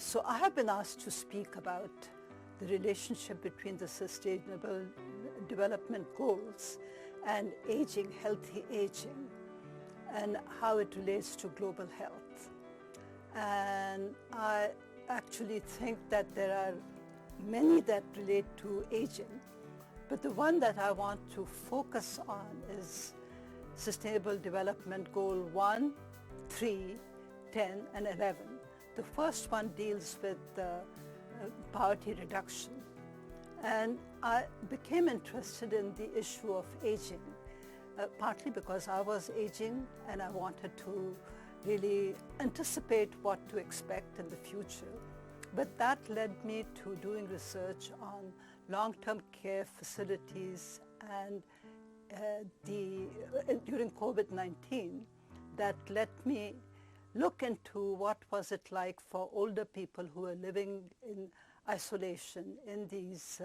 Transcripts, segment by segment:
So I have been asked to speak about the relationship between the Sustainable Development Goals and aging, healthy aging, and how it relates to global health. And I actually think that there are many that relate to aging, but the one that I want to focus on is Sustainable Development Goal 1, 3, 10, and 11. The first one deals with poverty reduction. And I became interested in the issue of aging, partly because I was aging and I wanted to really anticipate what to expect in the future. But that led me to doing research on long-term care facilities and during COVID-19 that let me look into what was it like for older people who are living in isolation in these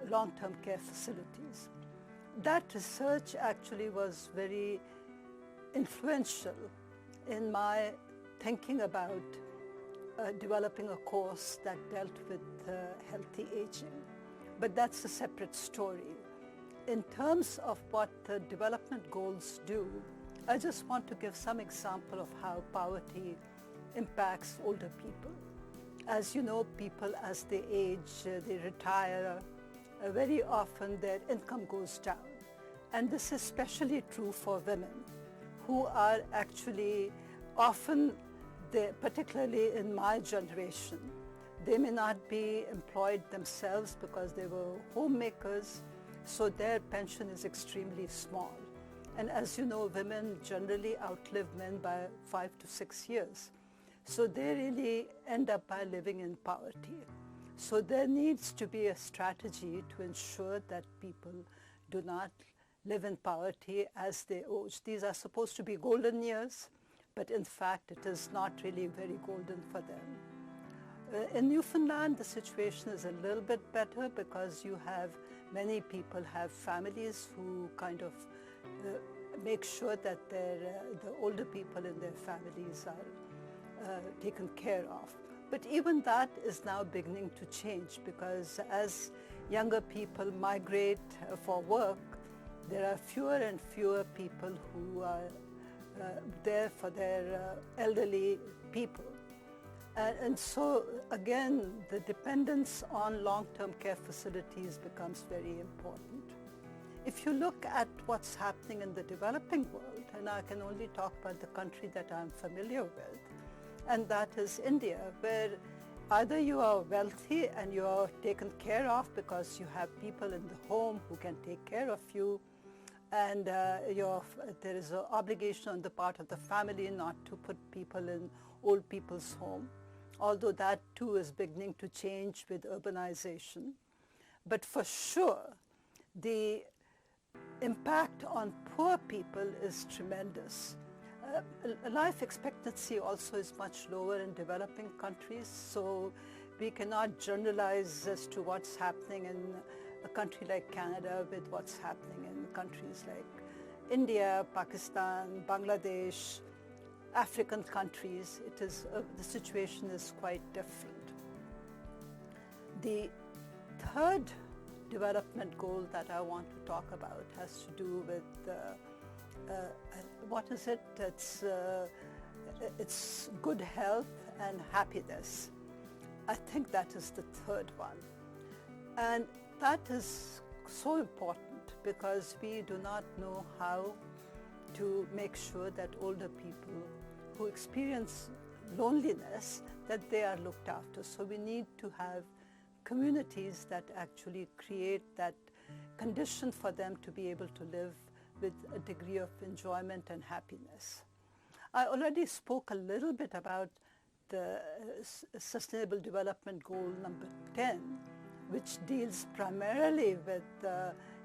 long-term care facilities. That research actually was very influential in my thinking about developing a course that dealt with healthy aging. But that's a separate story. In terms of what the development goals do, I just want to give some example of how poverty impacts older people. As you know, people as they age, they retire, very often their income goes down. And this is especially true for women who are actually often, particularly in my generation, they may not be employed themselves because they were homemakers, so their pension is extremely small. And as you know, women generally outlive men by 5 to 6 years. So they really end up by living in poverty. So there needs to be a strategy to ensure that people do not live in poverty as they age. These are supposed to be golden years, but in fact it is not really very golden for them. In Newfoundland, the situation is a little bit better because you have many people have families who kind of make sure that the older people in their families are taken care of. But even that is now beginning to change because as younger people migrate for work, there are fewer and fewer people who are there for their elderly people. And so again, the dependence on long-term care facilities becomes very important. If you look at what's happening in the developing world, and I can only talk about the country that I'm familiar with, and that is India, where either you are wealthy and you are taken care of because you have people in the home who can take care of you, and there is an obligation on the part of the family not to put people in old people's home, although that too is beginning to change with urbanization. But for sure, the impact on poor people is tremendous. Life expectancy also is much lower in developing countries, so we cannot generalize as to what's happening in a country like Canada with what's happening in countries like India, Pakistan, Bangladesh, African countries. The situation is quite different. The third development goal that I want to talk about has to do with what is it? It's good health and happiness. I think that is the third one. And that is so important because we do not know how to make sure that older people who experience loneliness, that they are looked after. So we need to have communities that actually create that condition for them to be able to live with a degree of enjoyment and happiness. I already spoke a little bit about the Sustainable Development Goal number 10, which deals primarily with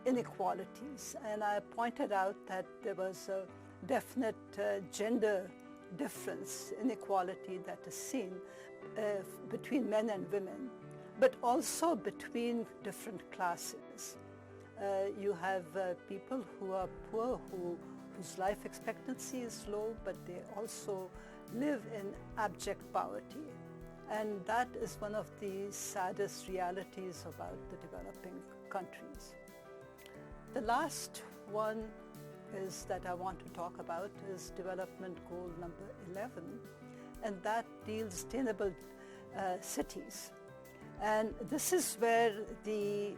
inequalities. And I pointed out that there was a definite gender difference, inequality that is seen between men and women, but also between different classes. You have people who are poor, whose life expectancy is low, but they also live in abject poverty. And that is one of the saddest realities about the developing countries. The last one is that I want to talk about is development goal number 11, and that deals sustainable cities. And this is where the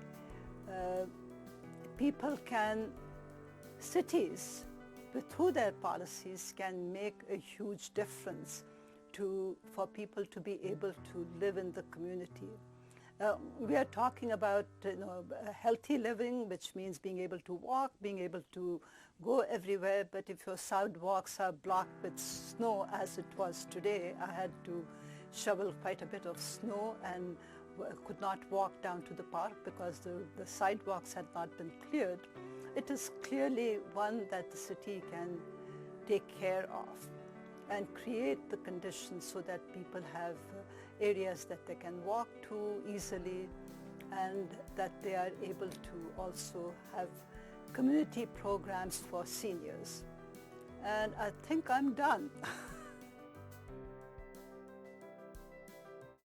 cities, through their policies, can make a huge difference for people to be able to live in the community. We are talking about healthy living, which means being able to walk, being able to go everywhere, but if your sidewalks are blocked with snow, as it was today, I had to shovel quite a bit of snow and could not walk down to the park because the sidewalks had not been cleared. It is clearly one that the city can take care of and create the conditions so that people have areas that they can walk to easily, and that they are able to also have community programs for seniors. And I think I'm done.